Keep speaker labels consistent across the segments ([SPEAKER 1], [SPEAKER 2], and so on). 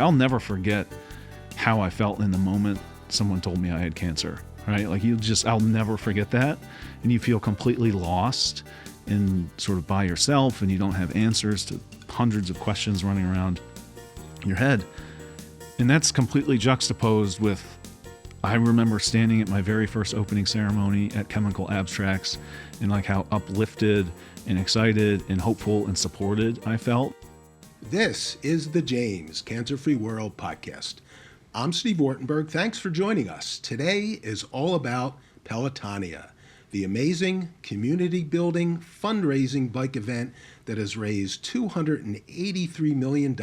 [SPEAKER 1] I'll never forget how I felt in the moment someone told me I had cancer, right? Like I'll never forget that. And you feel completely lost and sort of by yourself, and you don't have answers to hundreds of questions running around your head. And that's completely juxtaposed with, I remember standing at my very first opening ceremony at Chemical Abstracts and like how uplifted and excited and hopeful and supported I felt.
[SPEAKER 2] This is the James Cancer-Free World podcast. I'm Steve Wartenberg. Thanks for joining us. Today is all about Pelotonia, the amazing community-building fundraising bike event that has raised $283 million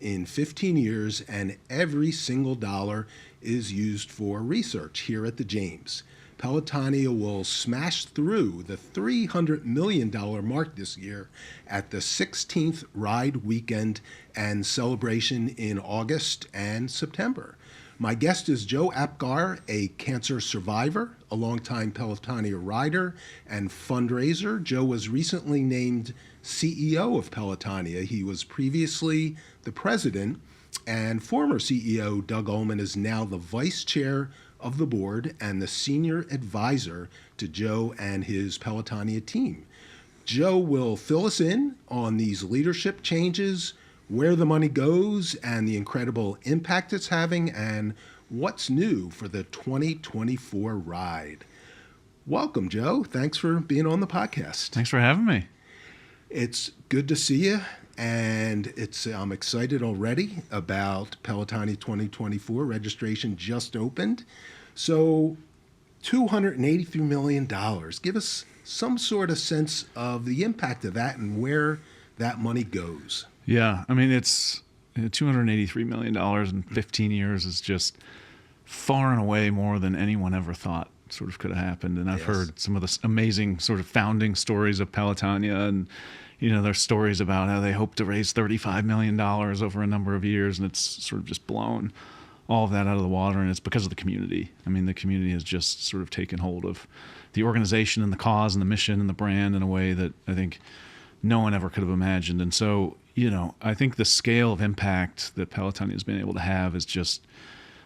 [SPEAKER 2] in 15 years, and every single dollar is used for research here at the James. Pelotonia will smash through the $300 million mark this year at the 16th Ride Weekend and celebration in August and September. My guest is Joe Apgar, a cancer survivor, a longtime Pelotonia rider and fundraiser. Joe was recently named CEO of Pelotonia. He was previously the president, and former CEO Doug Ulman is now the vice chair of the board and the senior advisor to Joe and his Pelotonia team. Joe will fill us in on these leadership changes, where the money goes, and the incredible impact it's having, and what's new for the 2024 ride. Welcome, Joe. Thanks for being on the podcast.
[SPEAKER 1] Thanks for having me.
[SPEAKER 2] It's good to see you, and I'm excited already about Pelotonia 2024. Registration just opened. So $283 million. Give us some sort of sense of the impact of that and where that money goes.
[SPEAKER 1] Yeah, I mean, it's $283 million in 15 years is just far and away more than anyone ever thought sort of could have happened. And I've heard some of the amazing sort of founding stories of Pelotonia, and there's stories about how they hope to raise $35 million over a number of years, and it's sort of just blown all of that out of the water, and it's because of the community. I mean, the community has just sort of taken hold of the organization and the cause and the mission and the brand in a way that I think no one ever could have imagined. And so, I think the scale of impact that Pelotonia has been able to have is just,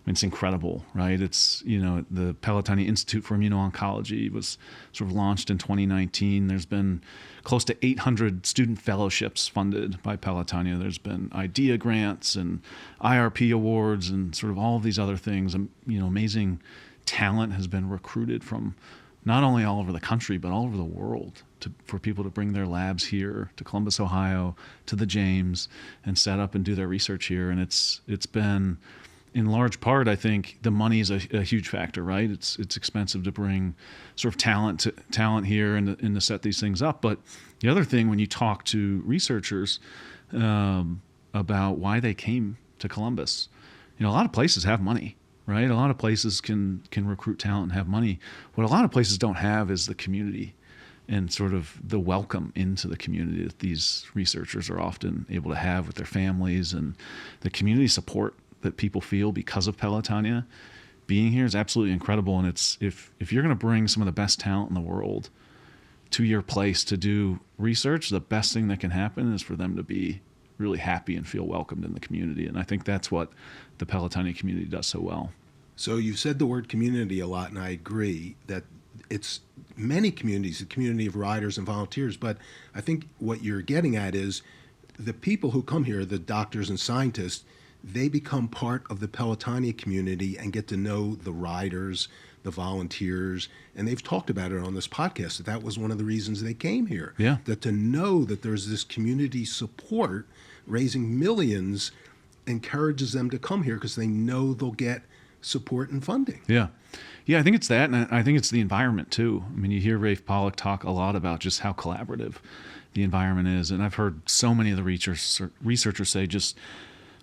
[SPEAKER 1] it's incredible, right? It's, the Pelotonia Institute for Immuno-Oncology was sort of launched in 2019. There's been close to 800 student fellowships funded by Pelotonia. There's been IDEA grants and IRP awards and sort of all of these other things. Amazing talent has been recruited from not only all over the country, but all over the world for people to bring their labs here to Columbus, Ohio, to the James, and set up and do their research here. And it's been, in large part, I think the money is a huge factor, right? It's expensive to bring sort of talent here and to set these things up. But the other thing, when you talk to researchers about why they came to Columbus, a lot of places have money, right? A lot of places can recruit talent and have money. What a lot of places don't have is the community and sort of the welcome into the community that these researchers are often able to have with their families, and the community support that people feel because of Pelotonia being here is absolutely incredible. And it's if you're going to bring some of the best talent in the world to your place to do research, the best thing that can happen is for them to be really happy and feel welcomed in the community. And I think that's what the Pelotonia community does so well.
[SPEAKER 2] So you've said the word community a lot, and I agree that it's many communities, the community of riders and volunteers. But I think what you're getting at is the people who come here, the doctors and scientists, they become part of the Pelotonia community and get to know the riders, the volunteers, and they've talked about it on this podcast, that was one of the reasons they came here.
[SPEAKER 1] Yeah.
[SPEAKER 2] That to know that there's this community support, raising millions, encourages them to come here because they know they'll get support and funding.
[SPEAKER 1] Yeah. Yeah, I think it's that, and I think it's the environment too. I mean, you hear Rafe Pollack talk a lot about just how collaborative the environment is, and I've heard so many of the researchers say just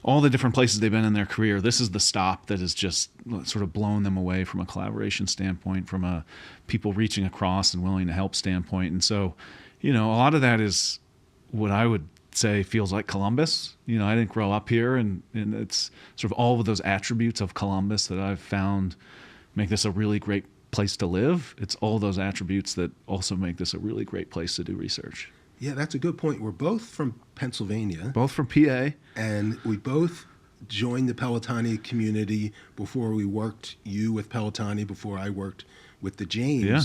[SPEAKER 1] all the different places they've been in their career, this is the stop that has just sort of blown them away from a collaboration standpoint, from a people reaching across and willing to help standpoint. And so, a lot of that is what I would say feels like Columbus. I didn't grow up here, and it's sort of all of those attributes of Columbus that I've found make this a really great place to live. It's all those attributes that also make this a really great place to do research.
[SPEAKER 2] Yeah, that's a good point. We're both from Pennsylvania.
[SPEAKER 1] Both from PA.
[SPEAKER 2] And we both joined the Pelotonia community before we worked you with Pelotonia, before I worked with the James.
[SPEAKER 1] Yeah.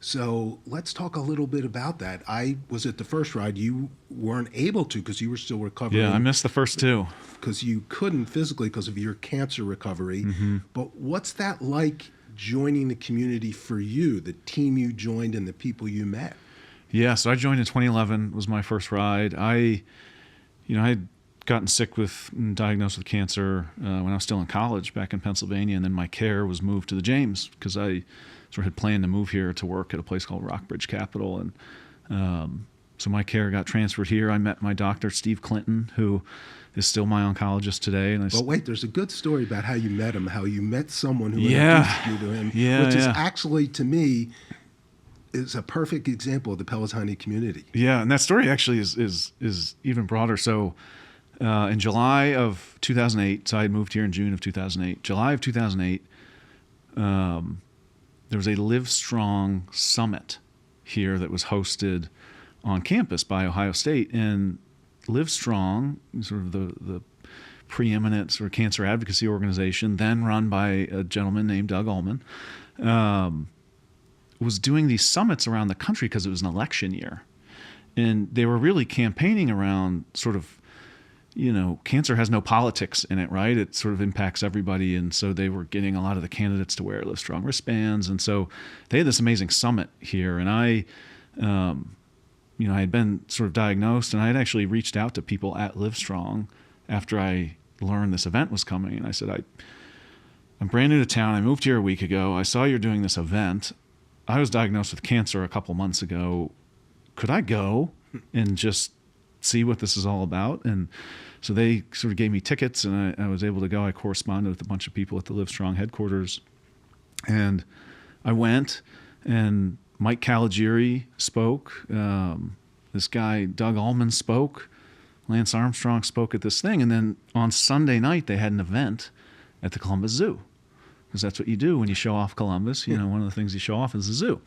[SPEAKER 2] So let's talk a little bit about that. I was at the first ride. You weren't able to because you were still recovering.
[SPEAKER 1] Yeah, I missed the first two.
[SPEAKER 2] Because you couldn't physically because of your cancer recovery. But what's that like joining the community for you, the team you joined and the people you met?
[SPEAKER 1] Yeah, so I joined in 2011, was my first ride. I had gotten sick and diagnosed with cancer when I was still in college back in Pennsylvania, and then my care was moved to the James because I sort of had planned to move here to work at a place called Rockbridge Capital, and so my care got transferred here. I met my doctor, Steve Clinton, who is still my oncologist today.
[SPEAKER 2] But wait, there's a good story about how you met him, how you met someone who introduced you to him, which is actually, to me, is a perfect example of the Pelotonia community.
[SPEAKER 1] Yeah, and that story actually is even broader. So in July of 2008, so I had moved here in June of 2008. July of 2008, there was a Live Strong Summit here that was hosted on campus by Ohio State. And Live Strong, sort of the preeminent sort of cancer advocacy organization, then run by a gentleman named Doug Ulman, was doing these summits around the country because it was an election year. And they were really campaigning around sort of, cancer has no politics in it, right? It sort of impacts everybody. And so they were getting a lot of the candidates to wear Live Strong wristbands. And so they had this amazing summit here. And I had been sort of diagnosed, and I had actually reached out to people at Live Strong after I learned this event was coming. And I said, I'm brand new to town. I moved here a week ago. I saw you're doing this event. I was diagnosed with cancer a couple months ago. Could I go and just see what this is all about? And so they sort of gave me tickets, and I was able to go. I corresponded with a bunch of people at the Live Strong headquarters. And I went, and Mike Caligiuri spoke. This guy, Doug Ulman, spoke. Lance Armstrong spoke at this thing. And then on Sunday night, they had an event at the Columbus Zoo, because that's what you do when you show off Columbus. One of the things you show off is the zoo.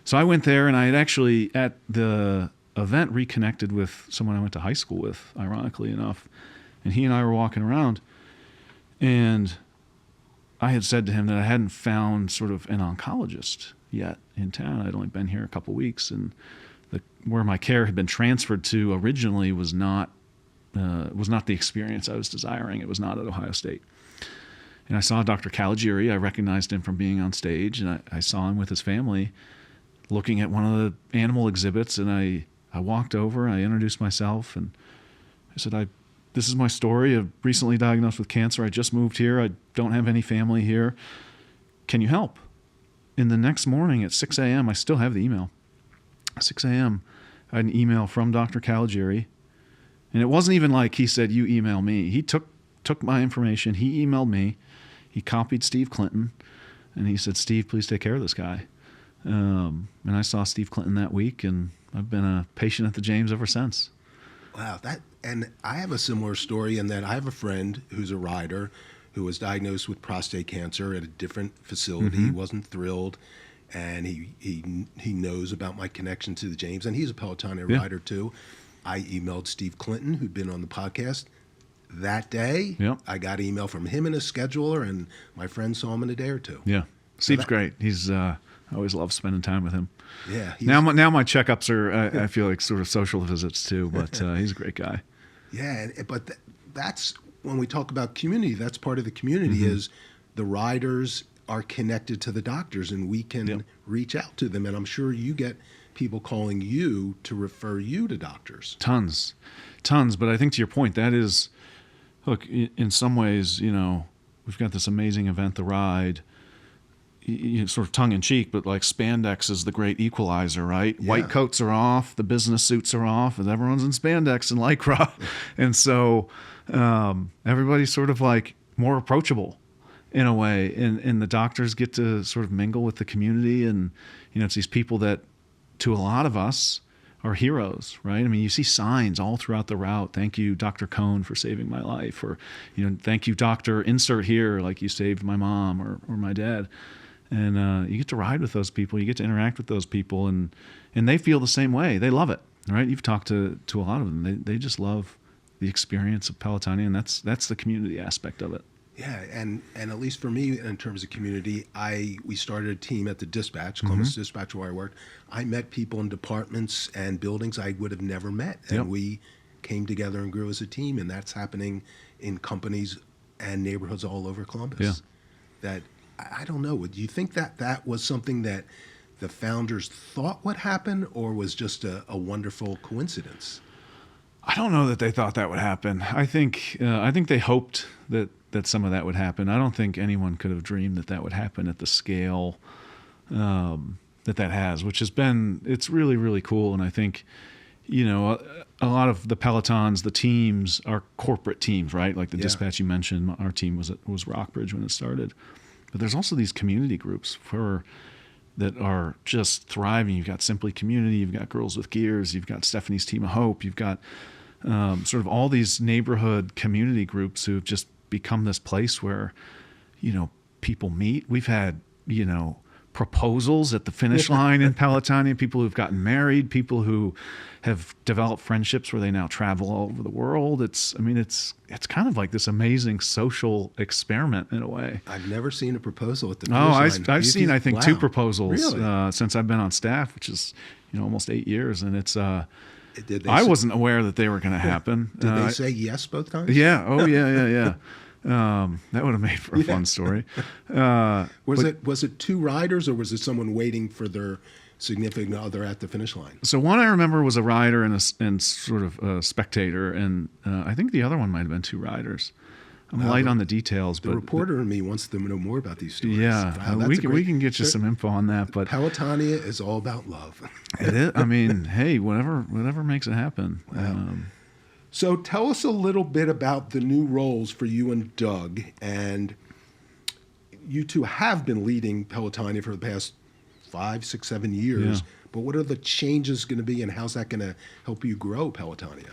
[SPEAKER 1] So I went there, and I had actually, at the event, reconnected with someone I went to high school with, ironically enough. And he and I were walking around, and I had said to him that I hadn't found sort of an oncologist yet in town. I'd only been here a couple weeks, and where my care had been transferred to originally was not the experience I was desiring. It was not at Ohio State. And I saw Dr. Caligiuri. I recognized him from being on stage, and I saw him with his family looking at one of the animal exhibits, and I walked over, I introduced myself, and I said, this is my story. I'm recently diagnosed with cancer. I just moved here. I don't have any family here. Can you help? And the next morning at 6 a.m., I still have the email. 6 a.m., I had an email from Dr. Caligiuri, and it wasn't even like he said, you email me. He took my information. He emailed me. He copied Steve Clinton, and he said, Steve, please take care of this guy. And I saw Steve Clinton that week, and I've been a patient at the James ever since.
[SPEAKER 2] Wow, and I have a similar story in that I have a friend who's a rider who was diagnosed with prostate cancer at a different facility. He wasn't thrilled, and he knows about my connection to the James, and he's a Pelotonia rider too. I emailed Steve Clinton, who'd been on the podcast. That day, I got an email from him and his scheduler, and my friend saw him in a day or two.
[SPEAKER 1] Yeah, Steve's great. He's I always love spending time with him.
[SPEAKER 2] Yeah.
[SPEAKER 1] Now my checkups are I feel like sort of social visits too, but he's a great guy.
[SPEAKER 2] Yeah, but that's when we talk about community. That's part of the community is the riders are connected to the doctors, and we can reach out to them. And I'm sure you get people calling you to refer you to doctors.
[SPEAKER 1] Tons. But I think to your point, that is, look, in some ways, we've got this amazing event, the ride, sort of tongue in cheek, but like spandex is the great equalizer, right? Yeah. White coats are off, the business suits are off, and everyone's in spandex and lycra. And so everybody's sort of like more approachable in a way. And the doctors get to sort of mingle with the community. And, it's these people that, to a lot of us, are heroes, right? I mean, you see signs all throughout the route. Thank you, Dr. Cohn, for saving my life. Or, thank you, Dr. Insert here, like you saved my mom or my dad. And you get to ride with those people. You get to interact with those people. And they feel the same way. They love it, right? You've talked to a lot of them. They just love the experience of Pelotonia, and that's the community aspect of it.
[SPEAKER 2] Yeah, and at least for me, in terms of community, we started a team at the Dispatch, Columbus Dispatch, where I worked. I met people in departments and buildings I would have never met, and we came together and grew as a team, and that's happening in companies and neighborhoods all over Columbus.
[SPEAKER 1] Yeah.
[SPEAKER 2] That I don't know. Do you think that was something that the founders thought would happen, or was just a wonderful coincidence?
[SPEAKER 1] I don't know that they thought that would happen. I think they hoped that some of that would happen. I don't think anyone could have dreamed that would happen at the scale that has, which has been, it's really, really cool. And I think, a lot of the Pelotons, the teams are corporate teams, right? Like the Dispatch you mentioned, our team was Rockbridge when it started. But there's also these community groups that are just thriving. You've got Simply Community, you've got Girls with Gears, you've got Stephanie's Team of Hope, you've got sort of all these neighborhood community groups who've just become this place where, people meet. We've had, proposals at the finish line in Pelotonia, people who've gotten married, people who have developed friendships where they now travel all over the world. It's kind of like this amazing social experiment in a way.
[SPEAKER 2] I've never seen a proposal at the finish line.
[SPEAKER 1] I've seen, I think, 2 proposals
[SPEAKER 2] really?
[SPEAKER 1] Since I've been on staff, which is, almost 8 years. And it's,
[SPEAKER 2] I
[SPEAKER 1] wasn't aware that they were going to happen.
[SPEAKER 2] Did they say yes both times?
[SPEAKER 1] Yeah. Oh, yeah. That would have made for a fun story.
[SPEAKER 2] Was it 2 riders, or was it someone waiting for their significant other at the finish line?
[SPEAKER 1] So one I remember was a rider and sort of a spectator, and I think the other one might have been 2 riders. I'm light on the details,
[SPEAKER 2] the
[SPEAKER 1] but
[SPEAKER 2] reporter in me wants to know more about these stories.
[SPEAKER 1] Yeah,
[SPEAKER 2] wow,
[SPEAKER 1] we can get you some info on that. But
[SPEAKER 2] Pelotonia is all about love.
[SPEAKER 1] It is. I mean, hey, whatever makes it happen.
[SPEAKER 2] Wow. So tell us a little bit about the new roles for you and Doug. And you two have been leading Pelotonia for the past 5, 6, 7 years.
[SPEAKER 1] Yeah.
[SPEAKER 2] But what are the changes going to be, and how's that going to help you grow Pelotonia?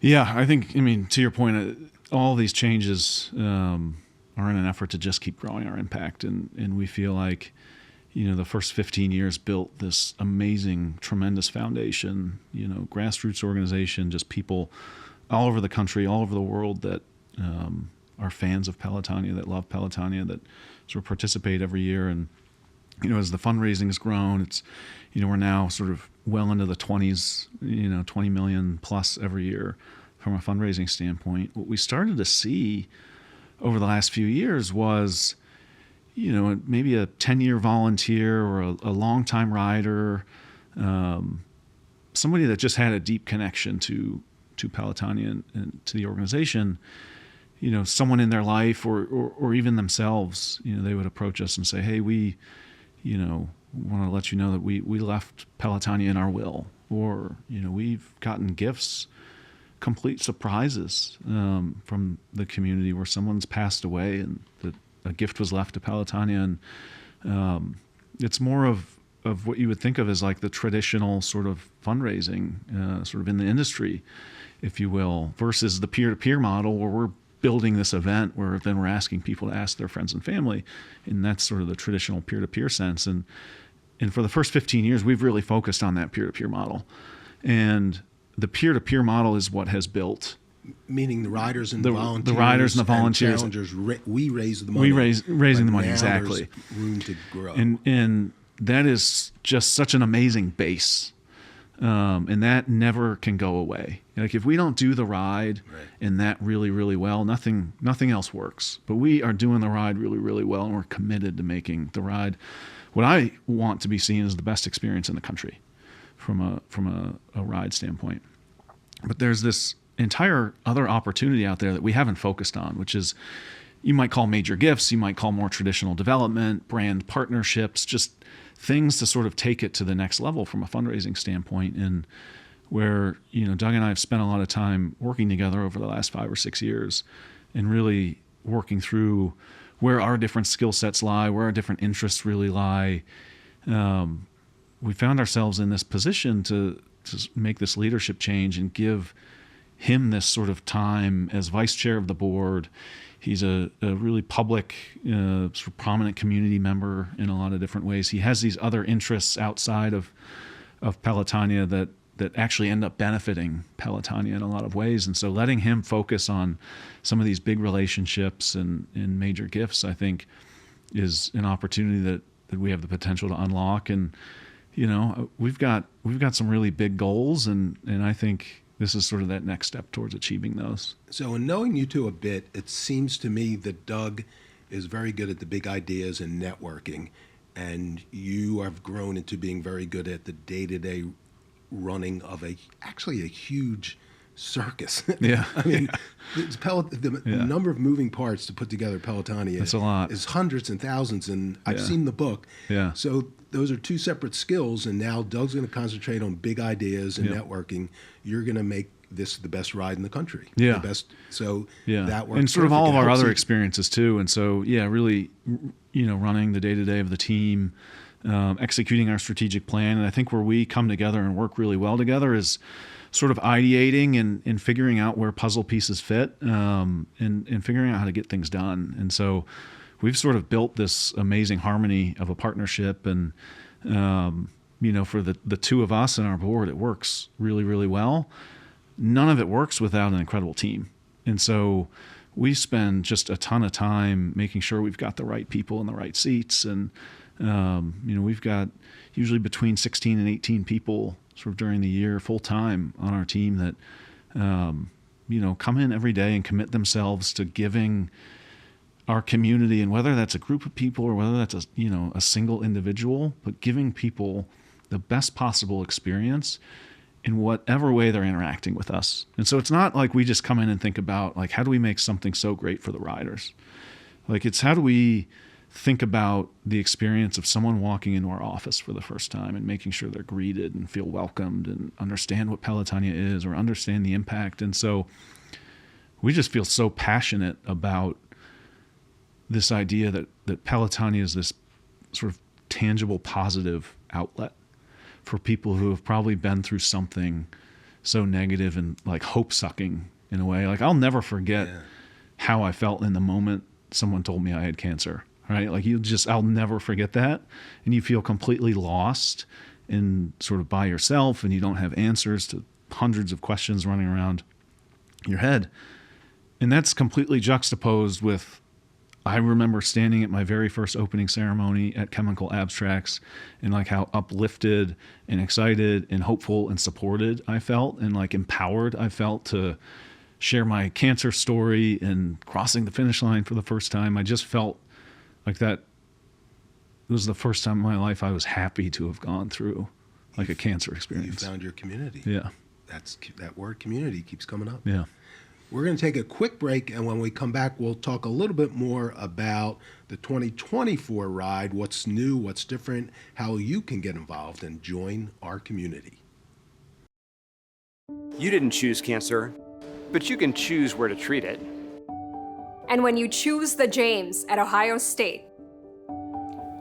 [SPEAKER 1] Yeah, I think, to your point, all these changes are in an effort to just keep growing our impact. And we feel like, the first 15 years built this amazing, tremendous foundation, grassroots organization, just people all over the country, all over the world that are fans of Pelotonia, that love Pelotonia, that sort of participate every year. And, as the fundraising has grown, it's, we're now sort of well into the 20s, 20 million plus every year from a fundraising standpoint. What we started to see over the last few years was, maybe a 10-year volunteer or a long-time rider, somebody that just had a deep connection to Pelotonia and to the organization, someone in their life or even themselves, they would approach us and say, hey, we, want to let you know that we left Pelotonia in our will, or, we've gotten gifts, complete surprises from the community where someone's passed away and that a gift was left to Pelotonia. And it's more of what you would think of as like the traditional sort of fundraising sort of in the industry, if you will, versus the peer-to-peer model where we're building this event where then we're asking people to ask their friends and family. And that's sort of the traditional peer-to-peer sense. And for the first 15 years, we've really focused on that peer-to-peer model. And the peer-to-peer model is what has built.
[SPEAKER 2] Meaning the riders and volunteers.
[SPEAKER 1] The riders and the volunteers.
[SPEAKER 2] Challengers, we raise the money.
[SPEAKER 1] Raising the money, exactly.
[SPEAKER 2] Room to grow.
[SPEAKER 1] And that is just such an amazing base. And that never can go away. Like if we don't do the ride and that really, really well, nothing else works. But we are doing the ride really, really well, and we're committed to making the ride what I want to be seen as the best experience in the country from a ride standpoint. But there's this entire other opportunity out there that we haven't focused on, which is, you might call major gifts, you might call more traditional development, brand partnerships, just things to sort of take it to the next level from a fundraising standpoint. And where, Doug and I have spent a lot of time working together over the last 5 or 6 years and really working through where our different skill sets lie, where our different interests really lie. We found ourselves in this position to make this leadership change and give him this sort of time as vice chair of the board. He's a really public, sort of prominent community member in a lot of different ways. He has these other interests outside of Pelotonia that actually end up benefiting Pelotonia in a lot of ways. And so letting him focus on some of these big relationships and major gifts, I think, is an opportunity that we have the potential to unlock. And, you know, we've got some really big goals, and I think this is sort of that next step towards achieving those.
[SPEAKER 2] So in knowing you two a bit, it seems to me that Doug is very good at the big ideas and networking, and you have grown into being very good at the day-to-day running of actually a huge circus.
[SPEAKER 1] Yeah.
[SPEAKER 2] I mean, the number of moving parts to put together Pelotonia
[SPEAKER 1] That's a lot.
[SPEAKER 2] is hundreds and thousands, and I've seen the book.
[SPEAKER 1] Yeah.
[SPEAKER 2] So those are two separate skills, and now Doug's going to concentrate on big ideas and networking. You're going to make this the best ride in the country.
[SPEAKER 1] Yeah.
[SPEAKER 2] The best. So
[SPEAKER 1] Yeah.
[SPEAKER 2] that works.
[SPEAKER 1] And sort of all of
[SPEAKER 2] perfect. It
[SPEAKER 1] our
[SPEAKER 2] helps
[SPEAKER 1] other
[SPEAKER 2] you-
[SPEAKER 1] experiences too. And so, yeah, really, you know, running the day-to-day of the team, executing our strategic plan. And I think where we come together and work really well together is sort of ideating and figuring out where puzzle pieces fit, and figuring out how to get things done. And so we've sort of built this amazing harmony of a partnership. And, you know, for the two of us and our board, it works really, really well. None of it works without an incredible team. And so we spend just a ton of time making sure we've got the right people in the right seats. And, you know, we've got usually between 16 and 18 people sort of during the year full time on our team that, you know, come in every day and commit themselves to giving our community, and whether that's a group of people or whether that's a single individual, but giving people the best possible experience in whatever way they're interacting with us. And so it's not like we just come in and think about, like, how do we make something so great for the riders? Like, it's how do we think about the experience of someone walking into our office for the first time and making sure they're greeted and feel welcomed and understand what Pelotonia is or understand the impact. And so we just feel so passionate about this idea that Pelotonia is this sort of tangible, positive outlet for people who have probably been through something so negative and like hope sucking in a way. Like, I'll never forget how I felt in the moment someone told me I had cancer, right? Like, I'll never forget that. And you feel completely lost and sort of by yourself, and you don't have answers to hundreds of questions running around your head. And that's completely juxtaposed with, I remember standing at my very first opening ceremony at Chemical Abstracts and like how uplifted and excited and hopeful and supported I felt, and like empowered I felt to share my cancer story and crossing the finish line for the first time. I just felt like that it was the first time in my life I was happy to have gone through like a cancer experience.
[SPEAKER 2] You found your community.
[SPEAKER 1] Yeah.
[SPEAKER 2] That word community keeps coming up.
[SPEAKER 1] Yeah.
[SPEAKER 2] We're going to take a quick break, and when we come back, we'll talk a little bit more about the 2024 ride, what's new, what's different, how you can get involved and join our community.
[SPEAKER 3] You didn't choose cancer, but you can choose where to treat it.
[SPEAKER 4] And when you choose the James at Ohio State,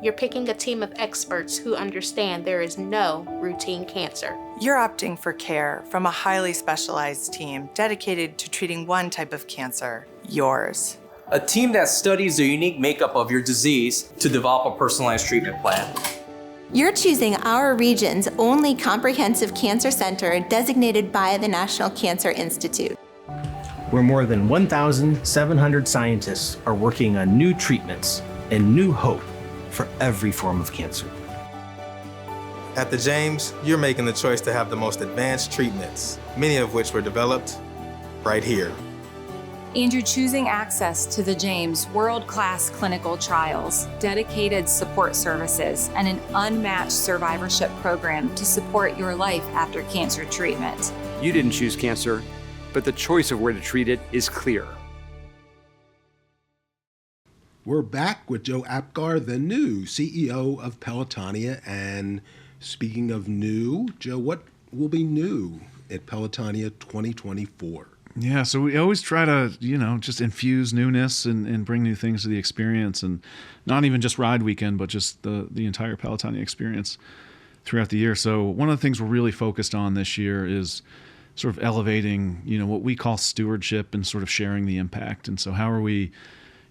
[SPEAKER 5] you're picking a team of experts who understand there is no routine cancer.
[SPEAKER 6] You're opting for care from a highly specialized team dedicated to treating one type of cancer, yours.
[SPEAKER 7] A team that studies the unique makeup of your disease to develop a personalized treatment plan.
[SPEAKER 8] You're choosing our region's only comprehensive cancer center designated by the National Cancer Institute.
[SPEAKER 9] Where more than 1,700 scientists are working on new treatments and new hope for every form of cancer.
[SPEAKER 10] At the James, you're making the choice to have the most advanced treatments, many of which were developed right here.
[SPEAKER 11] And you're choosing access to the James world-class clinical trials, dedicated support services, and an unmatched survivorship program to support your life after cancer treatment.
[SPEAKER 3] You didn't choose cancer, but the choice of where to treat it is clear.
[SPEAKER 2] We're back with Joe Apgar, the new CEO of Pelotonia. And speaking of new, Joe, what will be new at Pelotonia 2024?
[SPEAKER 1] Yeah, so we always try to, just infuse newness and bring new things to the experience, and not even just ride weekend, but just the entire Pelotonia experience throughout the year. So one of the things we're really focused on this year is sort of elevating, what we call stewardship and sort of sharing the impact. And so how are we,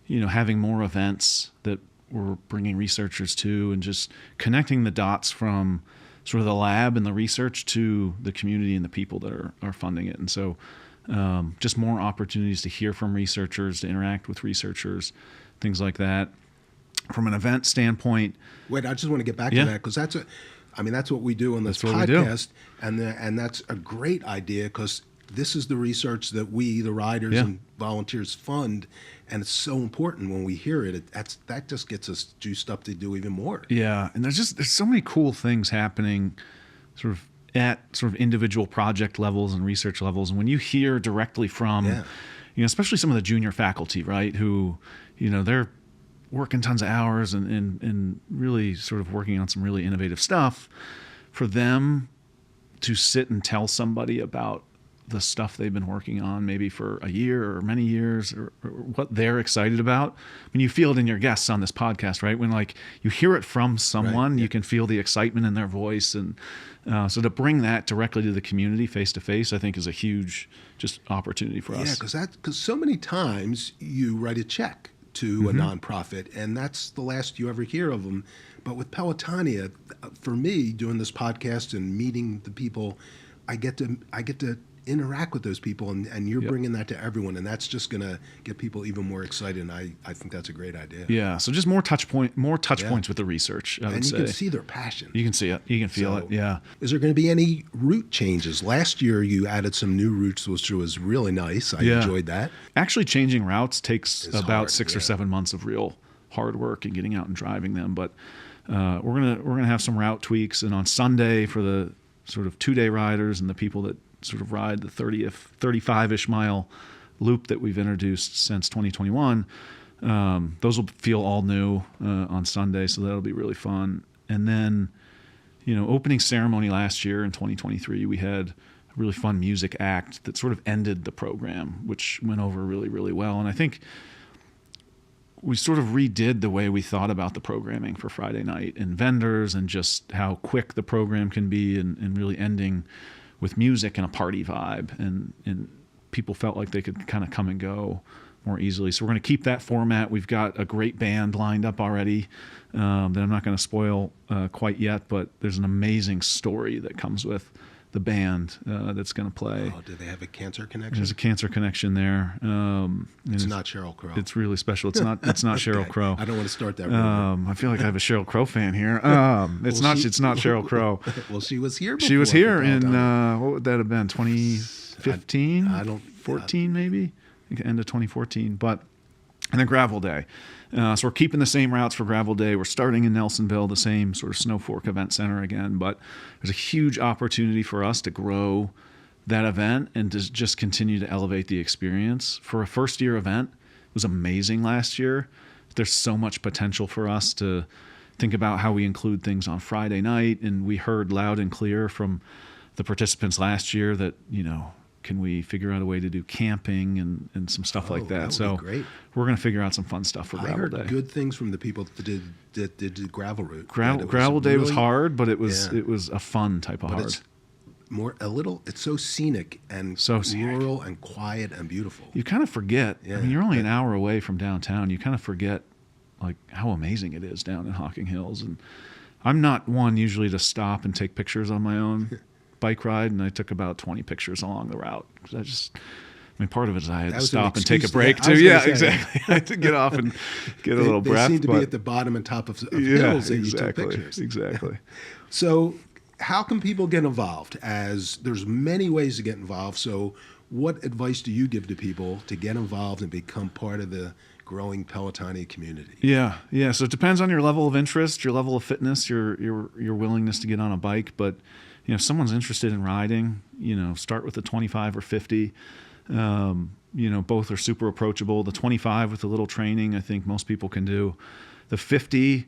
[SPEAKER 1] having more events that we're bringing researchers to and just connecting the dots from sort of the lab and the research to the community and the people that are funding it. And so just more opportunities to hear from researchers, to interact with researchers, things like that. From an event standpoint.
[SPEAKER 2] Wait, I just want to get back to that, because that's what we do on this podcast, and that's a great idea, because this is the research that we, the riders and volunteers, fund, and it's so important when we hear it. That just gets us juiced up to do even more. Yeah, and there's so many cool things happening, sort of at sort of individual project levels and research levels, and when you hear directly from, especially some of the junior faculty, right, who, they're working tons of hours and really sort of working on some really innovative stuff, for them to sit and tell somebody about the stuff they've been working on maybe for a year or many years, or what they're excited about. I mean, you feel it in your guests on this podcast, right? When like you hear it from someone, you can feel the excitement in their voice. And so to bring that directly to the community face to face, I think is a huge just opportunity for us. Yeah, because so many times you write a check to a nonprofit, and that's the last you ever hear of them. But with Pelotonia, for me, doing this podcast and meeting the people, I get to interact with those people, and you're bringing that to everyone, and that's just going to get people even more excited, and I think that's a great idea. Yeah, so just more touch points with the research, I would say. And you can see their passion. You can see it. You can feel it, yeah. Is there going to be any route changes? Last year, you added some new routes, which was really nice. I enjoyed that. Actually, changing routes takes about 6 or 7 months of real hard work and getting out and driving them, but we're gonna have some route tweaks, and on Sunday for the sort of 2-day riders and the people that sort of ride the 35-ish mile loop that we've introduced since 2021. Those will feel all new on Sunday, so that'll be really fun. And then, opening ceremony last year in 2023, we had a really fun music act that sort of ended the program, which went over really, really well. And I think we sort of redid the way we thought about the programming for Friday night, and vendors, and just how quick the program can be, and really ending with music and a party vibe, and people felt like they could kind of come and go more easily. So we're going to keep that format. We've got a great band lined up already that I'm not going to spoil quite yet, but there's an amazing story that comes with the band that's going to play. Oh, do they have a cancer connection? There's a cancer connection there. It's not Sheryl Crow. It's really special. It's not Sheryl Crow. I don't want to start that. I feel like I have a Sheryl Crow fan here. It's not Sheryl Crow. Well, she was here before. She was here in what would that have been? 2015? I don't 14 maybe. I think end of 2014. But and then Gravel Day. So we're keeping the same routes for Gravel Day. We're starting in Nelsonville, the same sort of Snow Fork Event Center again. But there's a huge opportunity for us to grow that event and to just continue to elevate the experience. For a first-year event, it was amazing last year. There's so much potential for us to think about how we include things on Friday night. And we heard loud and clear from the participants last year that, can we figure out a way to do camping and some stuff like that? So great. We're going to figure out some fun stuff for Gravel Day. I heard good things from the people that did the gravel route. Gravel Day was hard, but it was a fun type of hard. It's so scenic and so rural and quiet and beautiful. You kind of forget. Yeah. I mean, you're only an hour away from downtown. You kind of forget like how amazing it is down in Hocking Hills. And I'm not one usually to stop and take pictures on my own bike ride, and I took about 20 pictures along the route. Part of it is I had to stop and take a break too. Yeah, exactly. I had to get off and get a little breath. They seem to be at the bottom and top of hills that you took pictures. Exactly. So how can people get involved? As there's many ways to get involved. So what advice do you give to people to get involved and become part of the growing Pelotonia community? Yeah. So it depends on your level of interest, your level of fitness, your willingness to get on a bike. But if someone's interested in riding, start with the 25 or 50. Both are super approachable. The 25 with a little training, I think most people can do. The 50,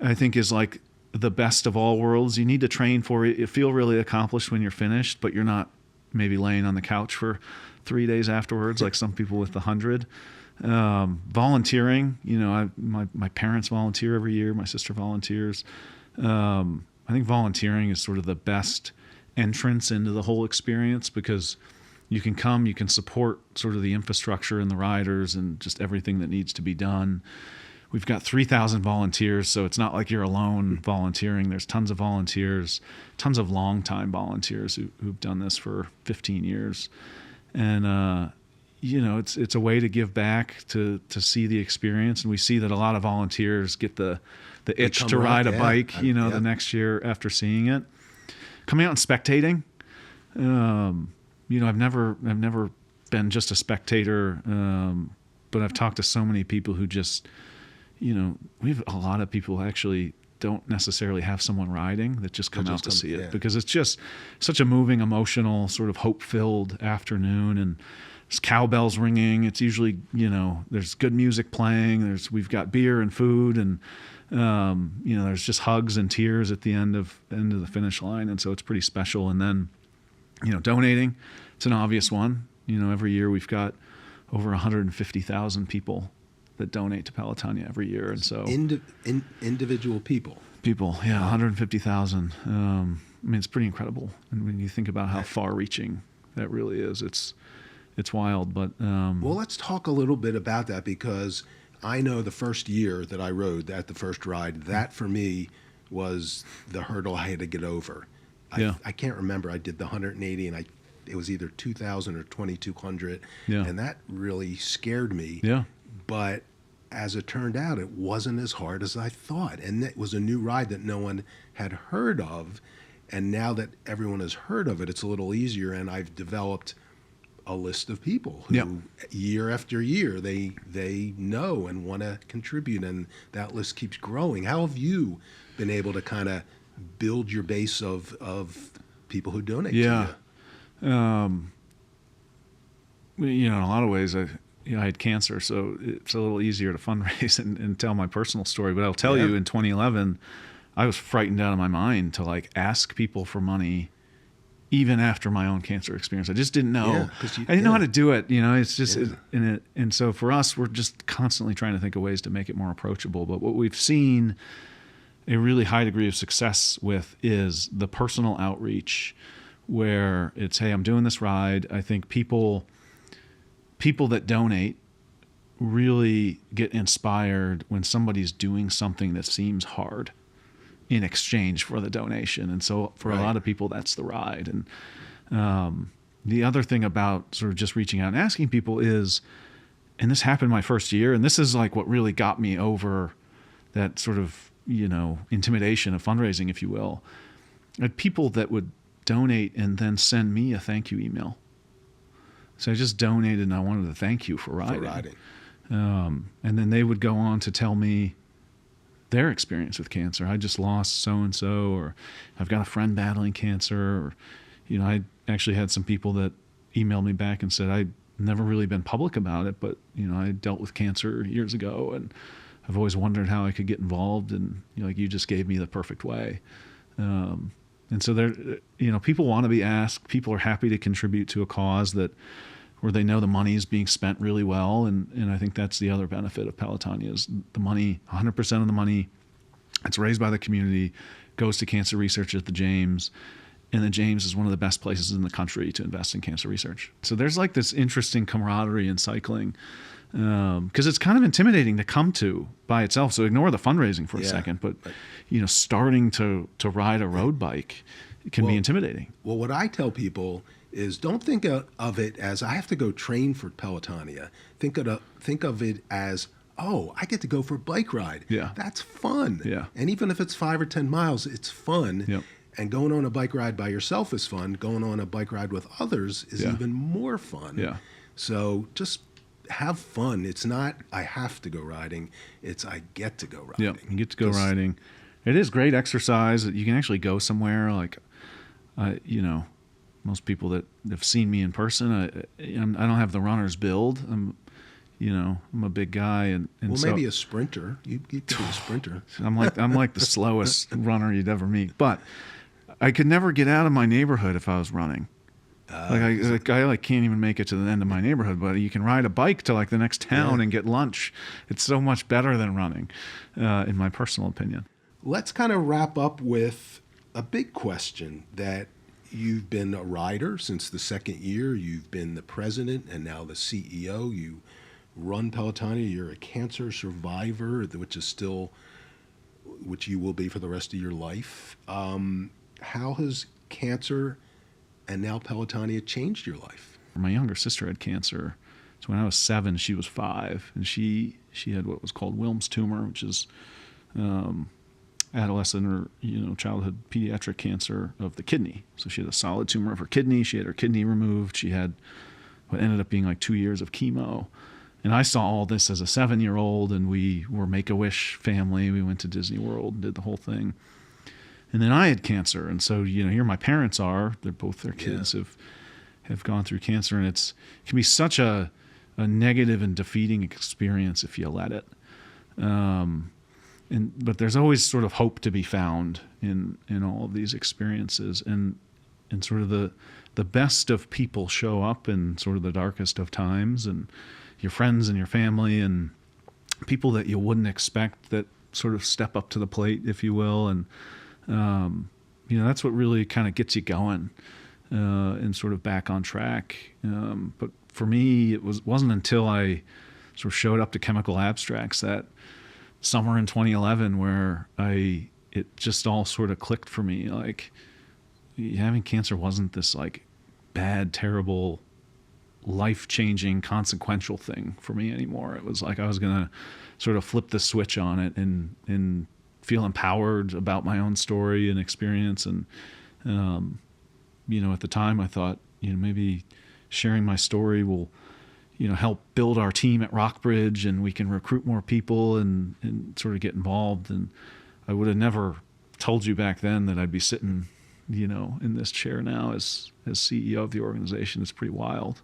[SPEAKER 2] I think, is like the best of all worlds. You need to train for it. You feel really accomplished when you're finished, but you're not maybe laying on the couch for 3 days afterwards like some people with the 100. Volunteering, my parents volunteer every year. My sister volunteers. I think volunteering is sort of the best entrance into the whole experience, because you can come, you can support sort of the infrastructure and the riders and just everything that needs to be done.
[SPEAKER 1] We've got 3,000 volunteers, so it's not like you're alone volunteering. There's tons of volunteers, tons of longtime volunteers who've done this for 15 years. And, it's a way to give back, to see the experience. And we see that a lot of volunteers get the itch to ride a bike, the next year after seeing it. Coming out and spectating. I've never been just a spectator, but I've talked to so many people who just, we have a lot of people actually don't necessarily have someone riding that just come out to see it, because it's just such a moving, emotional, sort of hope-filled afternoon, and there's cowbells ringing. It's usually, there's good music playing. We've got beer and food, and there's just hugs and tears at the end of the finish line, and so it's pretty special. And then, donating, it's an obvious one. Every year we've got over 150,000 people that donate to Pelotonia every year, and so
[SPEAKER 2] individual people,
[SPEAKER 1] 150,000. It's pretty incredible, and when you think about how far-reaching that really is, it's wild. But
[SPEAKER 2] well, let's talk a little bit about that, because I know the first year that I rode the first ride, that for me was the hurdle I had to get over. I can't remember. I did the 180, and it was either 2,000 or 2,200, and that really scared me.
[SPEAKER 1] Yeah.
[SPEAKER 2] But as it turned out, it wasn't as hard as I thought, and it was a new ride that no one had heard of. And now that everyone has heard of it, it's a little easier, and I've developed a list of people who year after year they know and want to contribute, and that list keeps growing. How have you been able to kind of build your base of people who donate to you?
[SPEAKER 1] In a lot of ways, I had cancer, so it's a little easier to fundraise and tell my personal story. But I'll tell you, in 2011, I was frightened out of my mind to ask people for money, even after my own cancer experience. I just didn't know. I didn't know how to do it. It's just and so for us, we're just constantly trying to think of ways to make it more approachable. But what we've seen a really high degree of success with is the personal outreach, where it's, hey, I'm doing this ride. I think people that donate really get inspired when somebody's doing something that seems hard in exchange for the donation. And so for a lot of people, that's the ride. And the other thing about sort of just reaching out and asking people is, and this happened my first year, and this is what really got me over that sort of, intimidation of fundraising, if you will. I had people that would donate and then send me a thank you email. So I just donated and I wanted to thank you for riding. And then they would go on to tell me their experience with cancer. I just lost so-and-so, or I've got a friend battling cancer, or, I actually had some people that emailed me back and said, I'd never really been public about it, but, I dealt with cancer years ago, and I've always wondered how I could get involved, and, you just gave me the perfect way. And so there, people want to be asked. People are happy to contribute to a cause where they know the money is being spent really well. And I think that's the other benefit of Pelotonia is the money, 100% of the money that's raised by the community goes to cancer research at the James. And the James is one of the best places in the country to invest in cancer research. So there's this interesting camaraderie in cycling, because it's kind of intimidating to come to by itself. So ignore the fundraising for a second, but starting to ride a road bike can be intimidating.
[SPEAKER 2] Well, what I tell people is, don't think of it as, I have to go train for Pelotonia. Think of it as, oh, I get to go for a bike ride.
[SPEAKER 1] Yeah.
[SPEAKER 2] That's fun.
[SPEAKER 1] Yeah.
[SPEAKER 2] And even if it's 5 or 10 miles, it's fun.
[SPEAKER 1] Yep.
[SPEAKER 2] And going on a bike ride by yourself is fun. Going on a bike ride with others is even more fun.
[SPEAKER 1] Yeah.
[SPEAKER 2] So just have fun. It's not, I have to go riding. It's, I get to go riding.
[SPEAKER 1] Yeah, you get to go riding. It is great exercise. You can actually go somewhere. Most people that have seen me in person, I don't have the runner's build. I'm a big guy, and
[SPEAKER 2] well,
[SPEAKER 1] so,
[SPEAKER 2] maybe a sprinter. You could be a sprinter.
[SPEAKER 1] I'm like the slowest runner you'd ever meet. But I could never get out of my neighborhood if I was running. I can't even make it to the end of my neighborhood. But you can ride a bike to the next town and get lunch. It's so much better than running, in my personal opinion.
[SPEAKER 2] Let's kind of wrap up with a big question that. You've been a rider since the second year. You've been the president and now the CEO. You run Pelotonia. You're a cancer survivor, which you will be for the rest of your life. How has cancer and now Pelotonia changed your life?
[SPEAKER 1] My younger sister had cancer. So when I was 7, she was 5, and she had what was called Wilms tumor, which is adolescent or childhood pediatric cancer of the kidney. So she had a solid tumor of her kidney. She had her kidney removed. She had what ended up being like 2 years of chemo. And I saw all this as a 7-year-old, and we were Make-A-Wish family. We went to Disney World and did the whole thing. And then I had cancer, and so here my parents are. They're both their kids have gone through cancer, and it can be such a negative and defeating experience if you let it. But there's always sort of hope to be found in all of these experiences, and sort of the best of people show up in sort of the darkest of times, and your friends and your family and people that you wouldn't expect that sort of step up to the plate, if you will, and that's what really kind of gets you going and sort of back on track. But for me, it wasn't until I sort of showed up to Chemical Abstracts that summer in 2011 where it just all sort of clicked for me. Like, having cancer wasn't this like bad, terrible, life-changing, consequential thing for me anymore. It was like I was going to sort of flip the switch on it and feel empowered about my own story and experience. And, at the time I thought, maybe sharing my story will, help build our team at Rockbridge, and we can recruit more people and sort of get involved. And I would have never told you back then that I'd be sitting, in this chair now as CEO of the organization. It's pretty wild.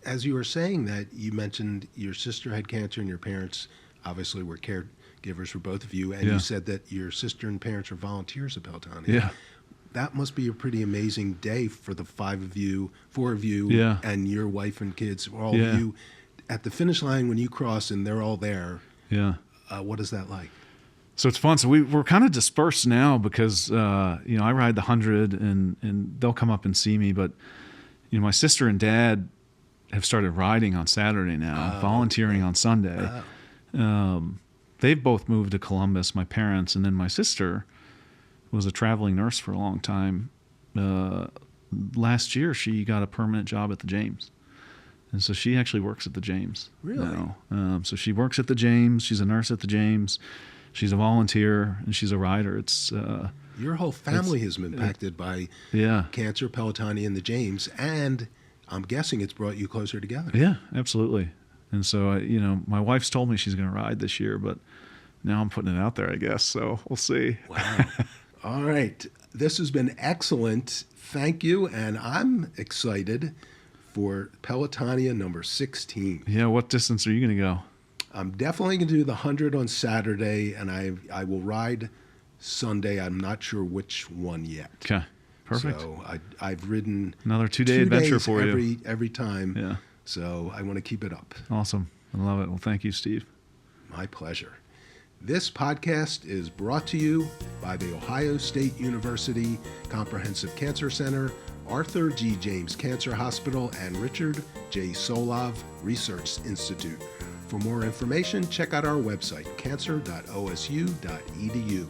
[SPEAKER 2] As you were saying that, you mentioned your sister had cancer and your parents obviously were caregivers for both of you, and you said that your sister and parents are volunteers at Pelotonia.
[SPEAKER 1] Yeah.
[SPEAKER 2] That must be a pretty amazing day for the 4 of you, and your wife and kids, all of you, at the finish line when you cross and they're all there.
[SPEAKER 1] Yeah.
[SPEAKER 2] What is that like?
[SPEAKER 1] So it's fun. So we're kind of dispersed now because, I ride the 100 and they'll come up and see me. But, my sister and dad have started riding on Saturday now, volunteering on Sunday. They've both moved to Columbus, my parents, and then my sister was a traveling nurse for a long time. Last year, she got a permanent job at the James. And so she actually works at the James.
[SPEAKER 2] Really?
[SPEAKER 1] Now. So she works at the James. She's a nurse at the James. She's a volunteer, and she's a rider. It's
[SPEAKER 2] your whole family has been impacted by cancer, Pelotonia, and the James, and I'm guessing it's brought you closer together.
[SPEAKER 1] Yeah, absolutely. And so, my wife's told me she's going to ride this year, but now I'm putting it out there, I guess. So we'll see.
[SPEAKER 2] Wow. All right. This has been excellent. Thank you. And I'm excited for Pelotonia number 16.
[SPEAKER 1] Yeah. What distance are you going to go?
[SPEAKER 2] I'm definitely going to do the 100 on Saturday, and I will ride Sunday. I'm not sure which one yet.
[SPEAKER 1] Okay. Perfect.
[SPEAKER 2] So I've ridden
[SPEAKER 1] another 2-day adventure for you
[SPEAKER 2] every time.
[SPEAKER 1] Yeah.
[SPEAKER 2] So I want to keep it up.
[SPEAKER 1] Awesome. I love it. Well, thank you, Steve.
[SPEAKER 2] My pleasure. This podcast is brought to you by the Ohio State University Comprehensive Cancer Center, Arthur G. James Cancer Hospital, and Richard J. Solove Research Institute. For more information, check out our website, cancer.osu.edu.